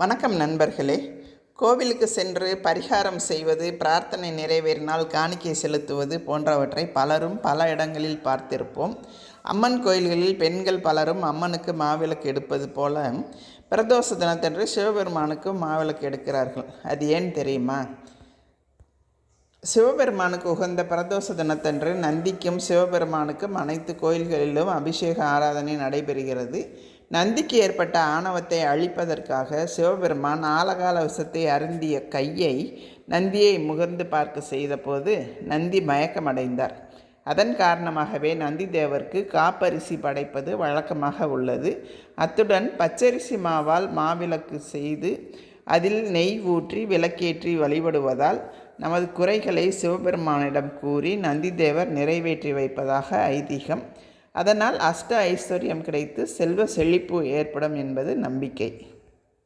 வணக்கம் நண்பர்களே. கோவிலுக்கு சென்று பரிகாரம் செய்வது, பிரார்த்தனை நிறைவேறினால் காணிக்கை செலுத்துவது போன்றவற்றை பலரும் பல இடங்களில் பார்த்திருப்போம். அம்மன் கோயில்களில் பெண்கள் பலரும் அம்மனுக்கு மாவிளக்கு எடுப்பது போல பிரதோஷ தினத்தன்று சிவபெருமானுக்கு மாவிளக்கு எடுக்கிறார்கள். அது ஏன் தெரியுமா? சிவபெருமானுக்கு உகந்த பிரதோஷ தினத்தன்று நந்திக்கும் சிவபெருமானுக்கும் அனைத்து கோயில்களிலும் அபிஷேக ஆராதனை நடைபெறுகிறது. நந்திக்கு ஏற்பட்ட ஆணவத்தை அழிப்பதற்காக சிவபெருமான் ஆலகால விஷத்தை அருந்திய கையை நந்தியை முகர்ந்து பார்க்க செய்தபோது நந்தி மயக்கமடைந்தார். அதன் காரணமாகவே நந்தி தேவருக்கு காப்பரிசி படைப்பது வழக்கமாக உள்ளது. அத்துடன் பச்சரிசி மாவால் மாவிளக்கு செய்து அதில் நெய் ஊற்றி விளக்கேற்றி வழிபடுவதால் நமது குறைகளை சிவபெருமானிடம் கூறி நந்திதேவர் நிறைவேற்றி வைப்பதாக ஐதீகம். அதனால் அஷ்ட ஐஸ்வர்யம் கிடைத்து செல்வ செழிப்பு ஏற்படும் என்பது நம்பிக்கை.